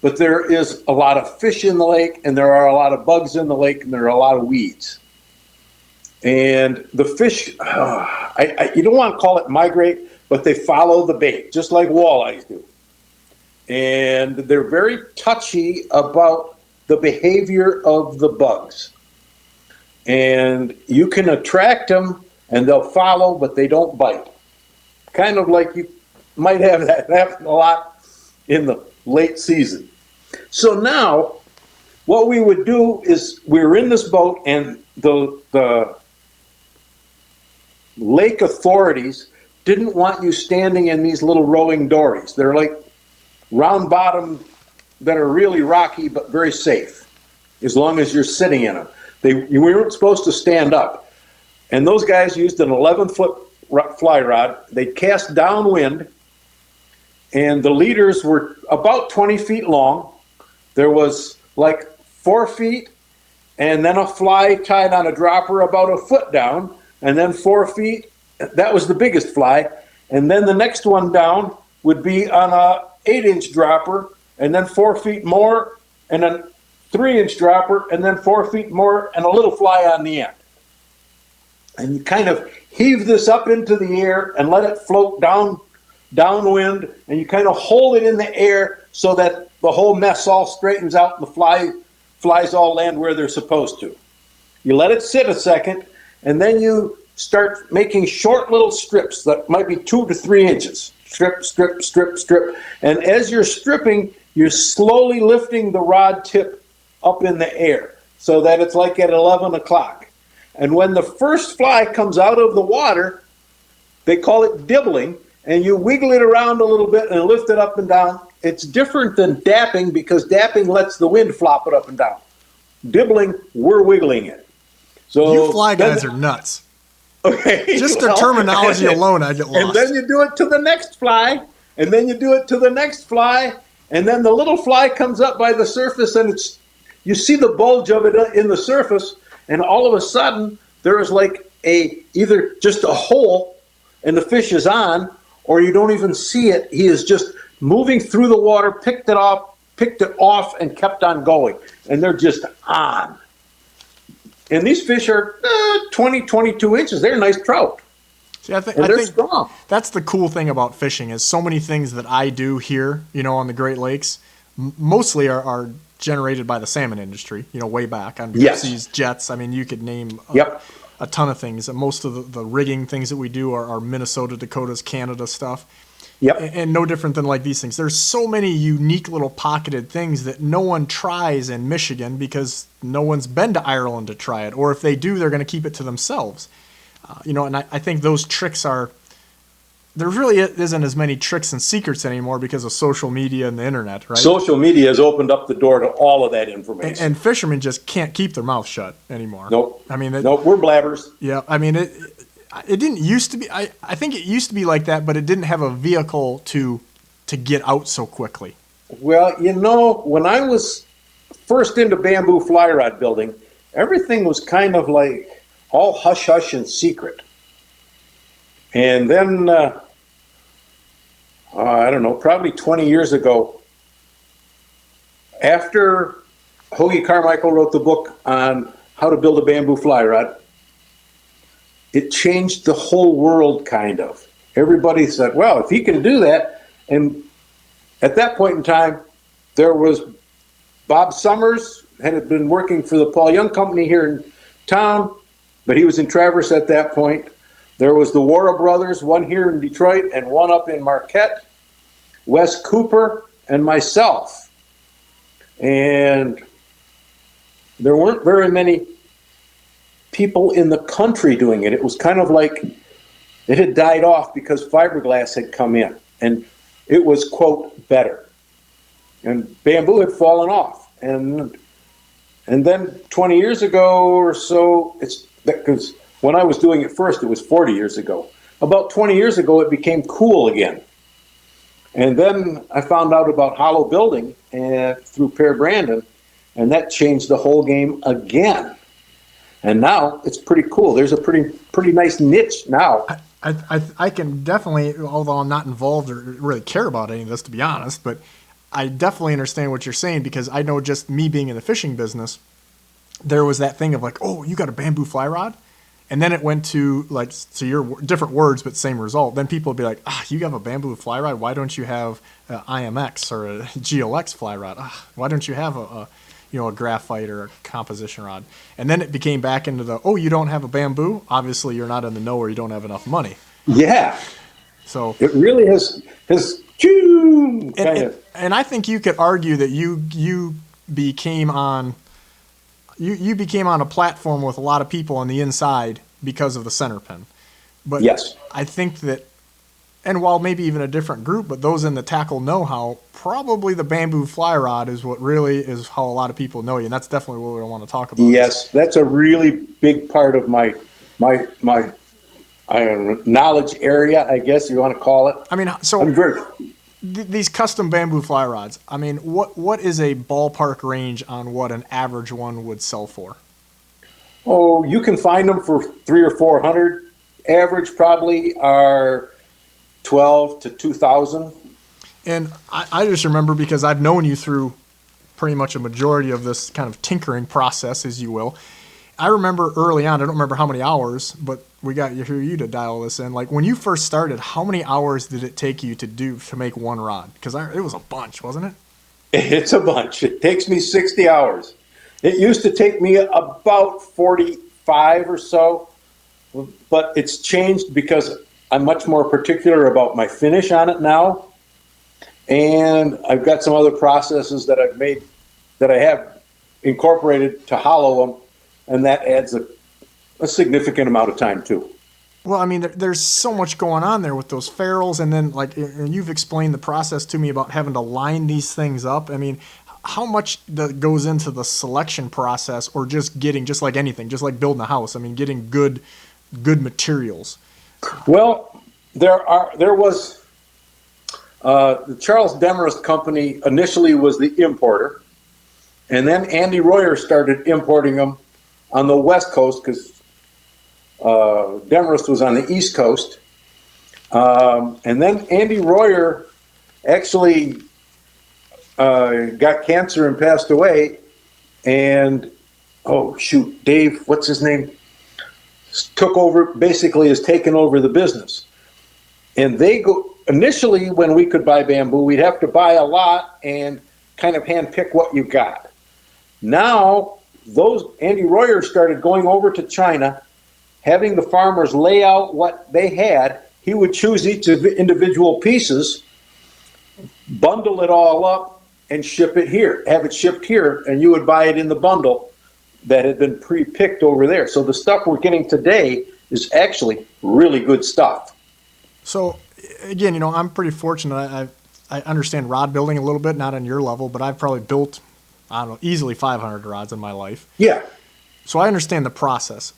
but there is a lot of fish in the lake, and there are a lot of bugs in the lake, and there are a lot of weeds. And the fish, you don't want to call it migrate, but they follow the bait, just like walleyes do. And they're very touchy about the behavior of the bugs. And you can attract them and they'll follow, but they don't bite. Kind of like you might have that happen a lot in the late season. So now what we would do is we were in this boat and the lake authorities didn't want you standing in these little rowing dories. They're like round bottom that are really rocky but very safe as long as you're sitting in them. We weren't supposed to stand up. And those guys used an 11-foot fly rod. They'd cast downwind, and the leaders were about 20 feet long. There was like 4 feet, and then a fly tied on a dropper about a foot down, and then 4 feet. That was the biggest fly. And then the next one down would be on a 8-inch dropper, and then 4 feet more, and then 3-inch dropper, and then 4 feet more, and a little fly on the end. And you kind of heave this up into the air and let it float downwind, and you kind of hold it in the air so that the whole mess all straightens out and the flies all land where they're supposed to. You let it sit a second, and then you start making short little strips that might be 2 to 3 inches. Strip, strip, strip, strip. And as you're stripping, you're slowly lifting the rod tip up in the air so that it's like at 11 o'clock. And when the first fly comes out of the water, they call it dibbling, and you wiggle it around a little bit and lift it up and down. It's different than dapping because dapping lets the wind flop it up and down. Dibbling, we're wiggling it. So you fly guys are nuts. Okay. Just the terminology alone, I get lost. And then you do it to the next fly, and then you do it to the next fly, and then the little fly comes up by the surface, and you see the bulge of it in the surface, and all of a sudden there is like either just a hole, and the fish is on, or you don't even see it. He is just moving through the water, picked it off, and kept on going, and they're just on. And these fish are 20, 22 inches. They're nice trout. See, I think strong. That's the cool thing about fishing is so many things that I do here, on the Great Lakes, mostly are generated by the salmon industry, way back on Seas, jets. I mean, you could name a ton of things. Most of the rigging things that we do are Minnesota, Dakotas, Canada stuff. Yep. And no different than like these things. There's so many unique little pocketed things that no one tries in Michigan because no one's been to Ireland to try it. Or if they do, they're going to keep it to themselves. And I think those tricks there really isn't as many tricks and secrets anymore because of social media and the internet, right? Social media has opened up the door to all of that information. And fishermen just can't keep their mouth shut anymore. Nope. I mean, nope, we're blabbers. Yeah. I mean, it didn't used to be. I think it used to be like that, but it didn't have a vehicle to get out so quickly. Well, when I was first into bamboo fly rod building, everything was kind of like all hush hush and secret. And then, I don't know, probably 20 years ago, after Hoagy Carmichael wrote the book on how to build a bamboo fly rod, it changed the whole world, kind of. Everybody said, well, if he can do that. And at that point in time, there was Bob Summers, had been working for the Paul Young Company here in town, but he was in Traverse at that point. There was the Wara brothers, one here in Detroit and one up in Marquette, Wes Cooper, and myself. And there weren't very many people in the country doing it. It was kind of like it had died off because fiberglass had come in and it was, quote, better. And bamboo had fallen off. And then 20 years ago or so, because when I was doing it first, it was 40 years ago. About 20 years ago, it became cool again. And then I found out about hollow building through Per Brandon, and that changed the whole game again. And now it's pretty cool. There's a pretty nice niche now. I can definitely, although I'm not involved or really care about any of this, to be honest, but I definitely understand what you're saying because I know just me being in the fishing business, there was that thing of like, oh, you got a bamboo fly rod? And then it went to your different words, but same result. Then people would be like, you have a bamboo fly rod? Why don't you have an IMX or a GLX fly rod? Why don't you have a a graphite or a composition rod. And then it became back into the, you don't have a bamboo? Obviously, you're not in the know or you don't have enough money. Yeah. So it really has and I think you could argue that you became on a platform with a lot of people on the inside because of the Centerpin. But yes, I think that, and while maybe even a different group, but those in the tackle know-how, probably the bamboo fly rod is what really is how a lot of people know you, and that's definitely what we want to talk about. Yes, that's a really big part of my I don't know, knowledge area, I guess you want to call it. I mean, so these custom bamboo fly rods, I mean, what is a ballpark range on what an average one would sell for? Oh, you can find them for $300 or $400. Average probably are $12 to $2,000. And I just remember, because I've known you through pretty much a majority of this kind of tinkering process, as you will. I remember early on, I don't remember how many hours, but we got you to dial this in. Like when you first started, how many hours did it take you to make one rod? Because it was a bunch, wasn't it? It's a bunch. It takes me 60 hours. It used to take me about 45 or so, but it's changed because I'm much more particular about my finish on it now. And I've got some other processes that I've made that I have incorporated to hollow them. And that adds a significant amount of time too. Well, I mean, there's so much going on there with those ferrules, and then you've explained the process to me about having to line these things up. I mean, how much goes into the selection process, or just like anything, just like building a house? I mean, getting good materials. Well, there was the Charles Demarest Company initially was the importer, and then Andy Royer started importing them on the West Coast, because Demarest was on the East Coast. And then Andy Royer actually got cancer and passed away. And, Dave, what's his name? Has taken over the business. And initially when we could buy bamboo, we'd have to buy a lot and kind of handpick what you got. Now, Andy Royer started going over to China, having the farmers lay out what they had. He would choose each of the individual pieces, bundle it all up, and ship it here, have it shipped here, and you would buy it in the bundle that had been pre-picked over there. So the stuff we're getting today is actually really good stuff. So, again, I'm pretty fortunate. I understand rod building a little bit, not on your level, but I've probably built, I don't know, easily 500 rods in my life. Yeah. So I understand the process.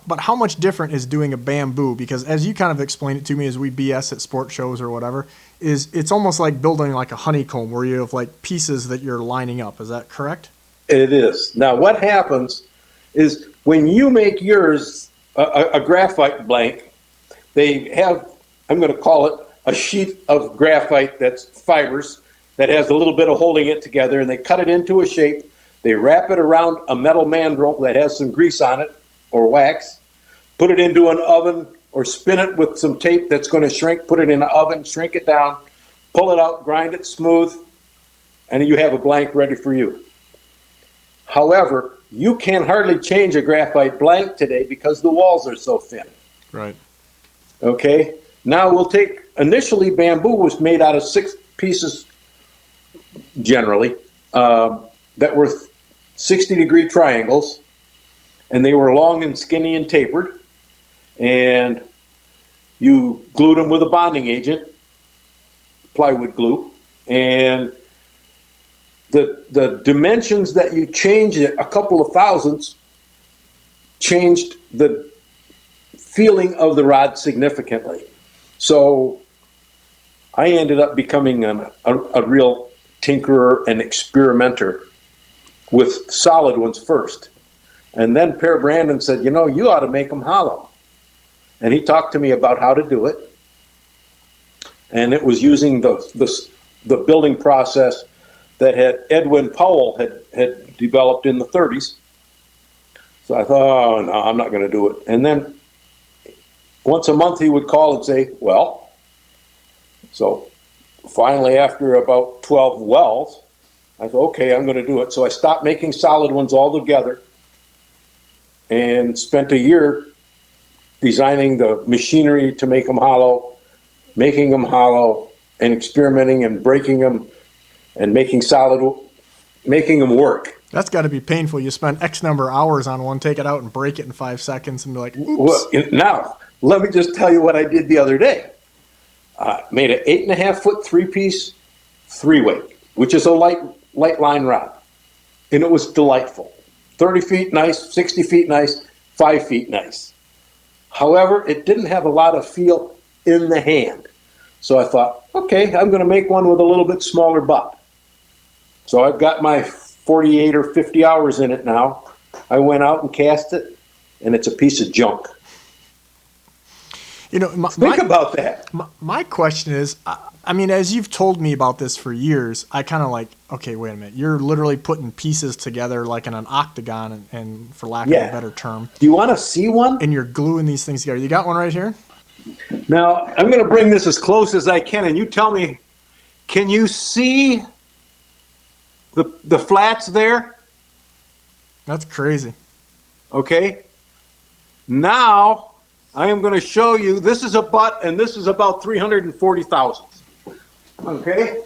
But how much different is doing a bamboo? Because as you kind of explained it to me as we BS at sport shows or whatever, it's almost like building like a honeycomb where you have like pieces that you're lining up. Is that correct? It is. Now what happens is when you make yours a graphite blank, they have, I'm going to call it a sheet of graphite that's fibers, that has a little bit of holding it together, and they cut it into a shape. They wrap it around a metal mandrel that has some grease on it or wax, put it into an oven or spin it with some tape that's going to shrink, put it in an oven, shrink it down, pull it out, grind it smooth, and you have a blank ready for you. However, you can hardly change a graphite blank today because the walls are so thin. Right. Okay? Now we'll take, initially bamboo was made out of 6 pieces generally, that were 60-degree triangles, and they were long and skinny and tapered, and you glued them with a bonding agent, plywood glue, and the dimensions that you changed it a couple of thousandths changed the feeling of the rod significantly. So I ended up becoming a real tinkerer and experimenter with solid ones first. And then Per Brandon said, you ought to make them hollow. And he talked to me about how to do it. And it was using the building process that Edwin Powell had developed in the 30s. So I thought, oh, no, I'm not going to do it. And then once a month he would call and say, well, so finally after about 12 wells, I thought, okay, I'm going to do it. So I stopped making solid ones altogether and spent a year designing the machinery to make them hollow, making them hollow, and experimenting and breaking them and making them work. That's got to be painful. You spend X number of hours on one, take it out and break it in 5 seconds and be like, oops. Well, now, let me just tell you what I did the other day. Made an 8.5-foot 3-piece 3-weight, which is a light line rod. And it was delightful. 30 feet nice, 60 feet nice, 5 feet nice. However, it didn't have a lot of feel in the hand. So I thought, okay, I'm going to make one with a little bit smaller butt. So I've got my 48 or 50 hours in it now. I went out and cast it, and it's a piece of junk. You know, think about that. My question is, I mean, as you've told me about this for years, I kind of like, okay, wait a minute. You're literally putting pieces together like in an octagon, and for lack of a better term. Do you want to see one? And you're gluing these things together. You got one right here? Now, I'm going to bring this as close as I can, and you tell me, can you see the flats there? That's crazy. Okay. Now, I am going to show you, this is a butt, and this is about 340 thousandths. Okay?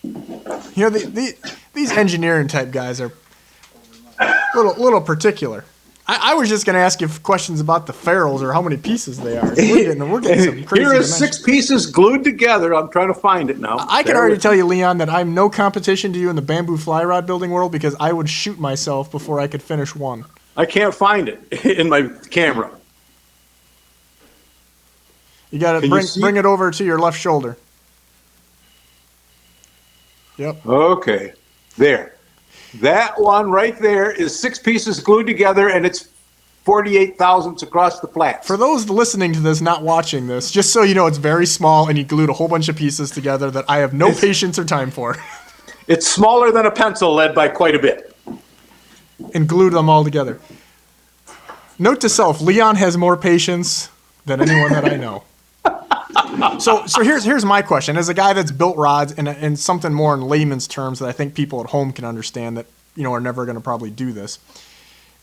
You know, these engineering type guys are little particular. I was just going to ask you questions about the ferrules or how many pieces they are. We're getting some crazy Here is dimensions. 6 pieces glued together. I'm trying to find it now. I can already tell you, Leon, that I'm no competition to you in the bamboo fly rod building world because I would shoot myself before I could finish one. I can't find it in my camera. You got to bring it over to your left shoulder. Yep. Okay. There. That one right there is 6 pieces glued together, and it's 48 thousandths across the flats. For those listening to this, not watching this, just so you know, it's very small, and you glued a whole bunch of pieces together that I have no patience or time for. It's smaller than a pencil lead by quite a bit. And glued them all together. Note to self, Leon has more patience than anyone that I know. So here's my question. As a guy that's built rods and something more in layman's terms that I think people at home can understand that, you know, are never going to probably do this.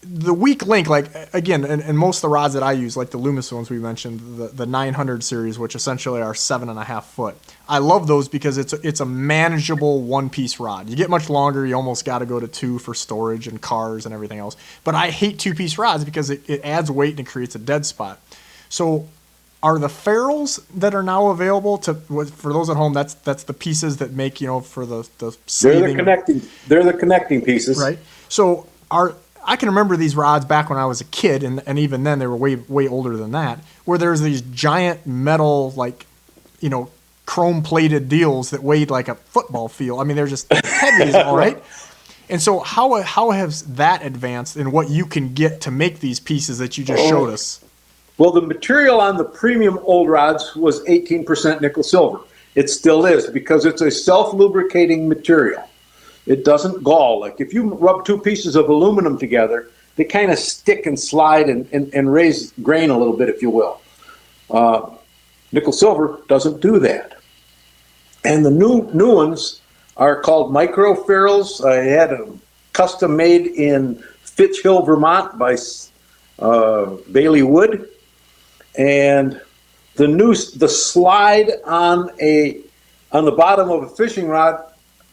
The weak link, like, again, and most of the rods that I use, like the Loomis ones we mentioned, the 900 series, which essentially are 7.5 foot. I love those because it's a manageable one-piece rod. You get much longer, you almost got to go to 2 for storage and cars and everything else. But I hate 2-piece rods because it adds weight and it creates a dead spot. So are the ferrules that are now available for those at home? That's the pieces that make, you know, for the sleeving. They're the connecting pieces, right? So I can remember these rods back when I was a kid, and even then they were way older than that, where there's these giant metal, like, you know, chrome plated deals that weighed like a football field. I mean, they're just heavy as all right. And so how has that advanced in what you can get to make these pieces that you just showed us? Well, the material on the premium old rods was 18% nickel silver. It still is because it's a self-lubricating material. It doesn't gall. Like if you rub 2 pieces of aluminum together, they kind of stick and slide and raise grain a little bit, if you will. Nickel silver doesn't do that. And the new ones are called micro ferrules. I had them custom made in Fitch Hill, Vermont by Bailey Wood. And the slide on the bottom of a fishing rod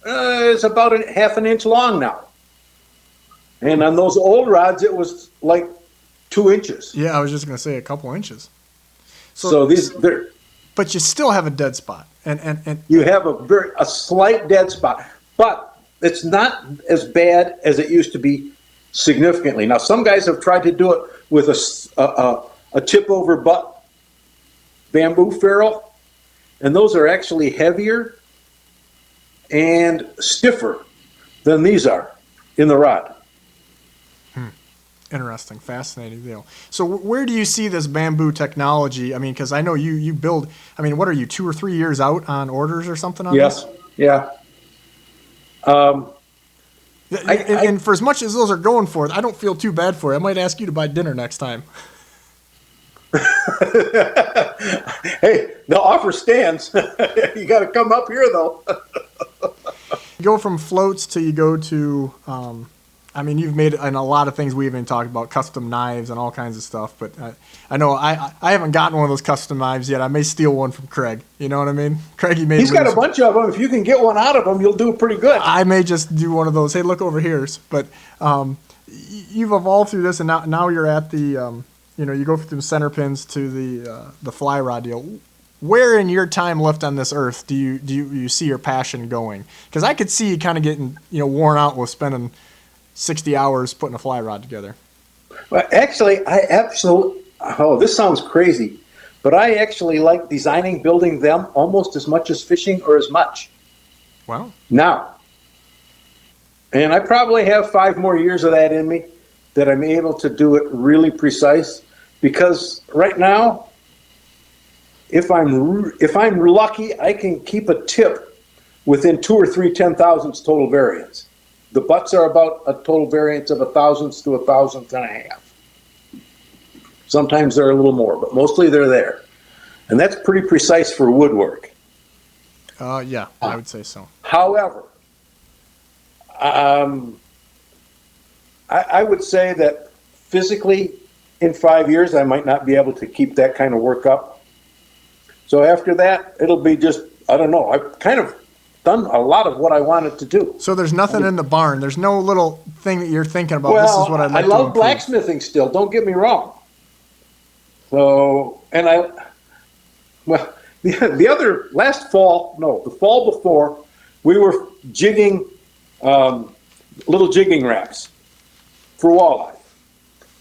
is about half an inch long now. And on those old rods, it was like 2 inches. Yeah, I was just going to say a couple inches. So but you still have a dead spot, and you have a slight dead spot, but it's not as bad as it used to be significantly. Now, some guys have tried to do it with a tip over butt bamboo ferrule, and those are actually heavier and stiffer than these are in the rod. Interesting, fascinating deal. So where do you see this bamboo technology? I mean, because I know you build, I mean, what are you, 2 or 3 years out on orders or something on this? Yeah. And for as much as those are going for it, I don't feel too bad for it. I might ask you to buy dinner next time. Hey, the offer stands. You got to come up here, though. you go from floats to you go to, I mean, you've made and a lot of things we even talked about, custom knives and all kinds of stuff. But I know I haven't gotten one of those custom knives yet. I may steal one from Craig. You know what I mean? Craig, he made. He's got a bunch of them. If you can get one out of them, you'll do pretty good. I may just do one of those. Hey, look over here. But you've evolved through this, and now you're at the, you go from Centerpins to the fly rod deal. Where in your time left on this earth do you see your passion going? Because I could see you kind of getting worn out with spending 60 hours putting a fly rod together. Well, actually, this sounds crazy, but I actually like designing, building them almost as much as fishing or as much. Wow. Now, and I probably have 5 more years of that in me that I'm able to do it really precise, because right now, if I'm lucky, I can keep a tip within 2 or 3 10,000ths total variance. The butts are about a total variance of 1,000th to 1,000th and a half. Sometimes they're a little more, but mostly they're there. And that's pretty precise for woodwork. Yeah, I would say so. However, I would say that physically in 5 years, I might not be able to keep that kind of work up. So after that, it'll be just, I don't know, I've kind of done a lot of what I wanted to do. So there's nothing in the barn. There's no little thing that you're thinking about. Well, this is what I'd like I love blacksmithing still, don't get me wrong. So, and the fall before, we were jigging, little jigging wraps for walleye.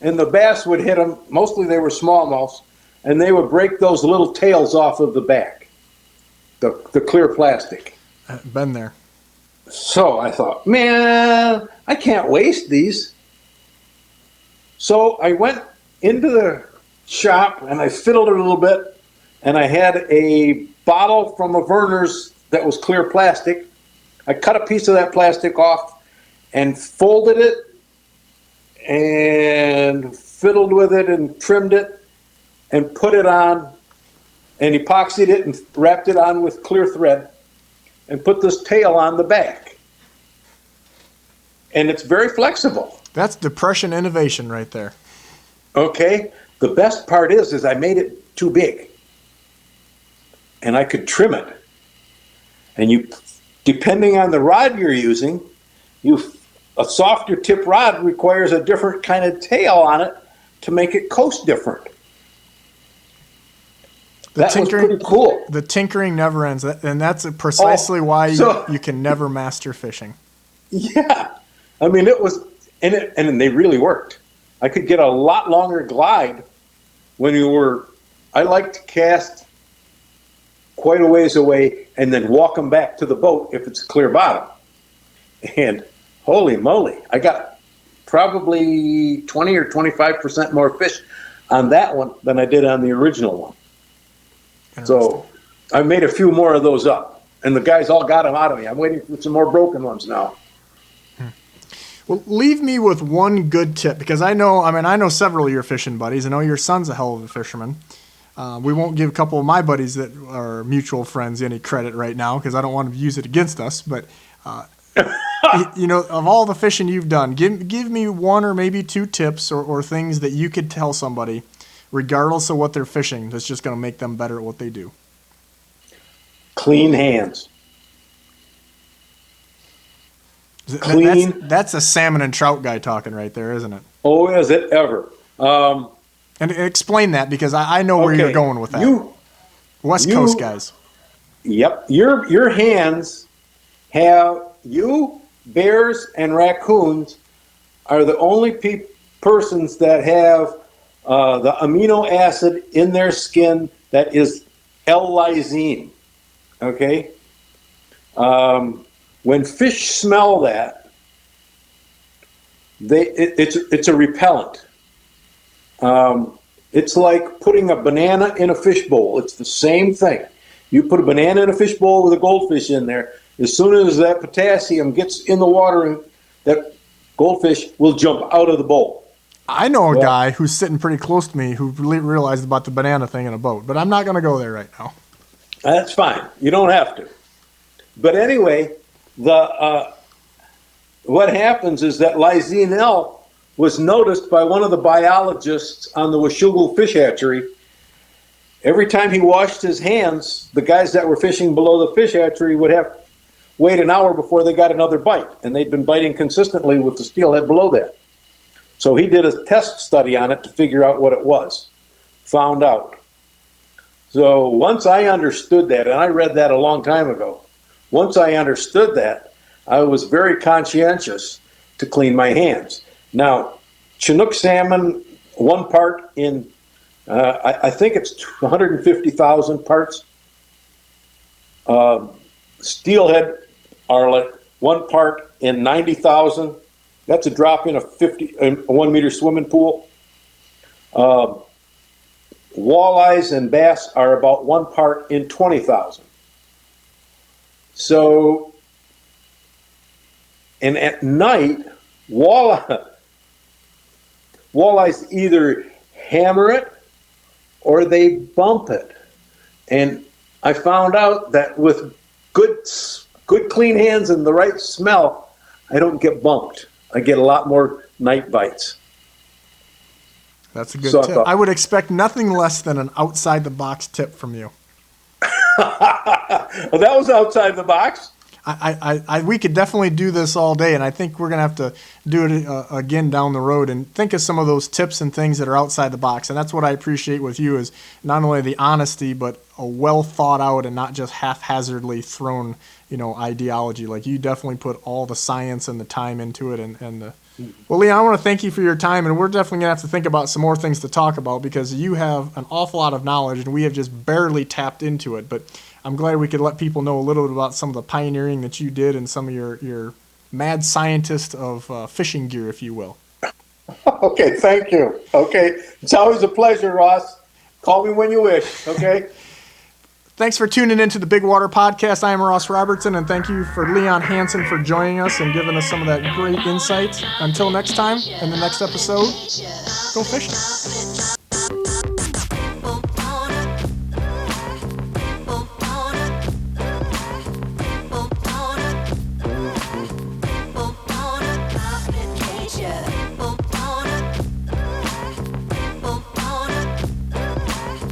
And the bass would hit them, mostly they were smallmouths, and they would break those little tails off of the back, the clear plastic. Been there. So I thought, man, I can't waste these. So I went into the shop and I fiddled it a little bit, and I had a bottle from a Verner's that was clear plastic. I cut a piece of that plastic off and folded it and fiddled with it and trimmed it and put it on and epoxied it and wrapped it on with clear thread and put this tail on the back. And it's very flexible. That's depression innovation right there. Okay. The best part is I made it too big. And I could trim it. And depending on the rod you're using, a softer tip rod requires a different kind of tail on it to make it coast different. That was pretty cool. The tinkering never ends, and that's precisely why you can never master fishing. Yeah, I mean and they really worked. I could get a lot longer glide I like to cast quite a ways away and then walk them back to the boat if it's a clear bottom. And holy moly, I got probably 20 or 25% more fish on that one than I did on the original one. So I made a few more of those up, and the guys all got them out of me. I'm waiting for some more broken ones now. Well, leave me with one good tip, because I know several of your fishing buddies. I know your son's a hell of a fisherman. We won't give a couple of my buddies that are mutual friends any credit right now, because I don't want to use it against us. But of all the fishing you've done, give me one or maybe 2 tips or things that you could tell somebody, regardless of what they're fishing, that's just going to make them better at what they do. Clean hands. That's a salmon and trout guy talking right there, isn't it? Oh, is it ever? And explain that, because I know where you're going with that. West Coast guys. Yep. Your hands have, bears and raccoons are the only persons that have the amino acid in their skin that is L-lysine. Okay? When fish smell that, it's a repellent. It's like putting a banana in a fish bowl. It's the same thing. You put a banana in a fish bowl with a goldfish in there, as soon as that potassium gets in the water, that goldfish will jump out of the bowl. I know a guy who's sitting pretty close to me who realized about the banana thing in a boat, but I'm not going to go there right now. That's fine. You don't have to. But anyway, what happens is that lysine L was noticed by one of the biologists on the Washougal fish hatchery. Every time he washed his hands, the guys that were fishing below the fish hatchery would have to wait an hour before they got another bite, and they'd been biting consistently with the steelhead below that. So he did a test study on it to figure out what it was. Found out. So once I understood that, and I read that a long time ago, once I understood that, I was very conscientious to clean my hands. Now, Chinook salmon, 1 part in, I think it's 150,000 parts. Steelhead are like 1 part in 90,000. That's a drop in a 1 meter swimming pool. Walleyes and bass are about 1 part in 20,000. So, and at night, walleyes either hammer it or they bump it. And I found out that with good clean hands and the right smell, I don't get bumped. I get a lot more night bites. That's a good tip. I would expect nothing less than an outside the box tip from you. Well, that was outside the box. We could definitely do this all day, and I think we're going to have to do it again down the road and think of some of those tips and things that are outside the box. And that's what I appreciate with you is not only the honesty, but a well thought out and not just haphazardly thrown, ideology. Like you definitely put all the science and the time into it. Well, Leon, I want to thank you for your time, and we're definitely going to have to think about some more things to talk about because you have an awful lot of knowledge, and we have just barely tapped into it. But I'm glad we could let people know a little bit about some of the pioneering that you did and some of your mad scientist of fishing gear, if you will. Okay, thank you. Okay, it's always a pleasure, Ross. Call me when you wish, okay? Thanks for tuning into the Bigwater Podcast. I am Ross Robertson, and thank you for Leon Hanson for joining us and giving us some of that great insight. Until next time, in the next episode, go fishing.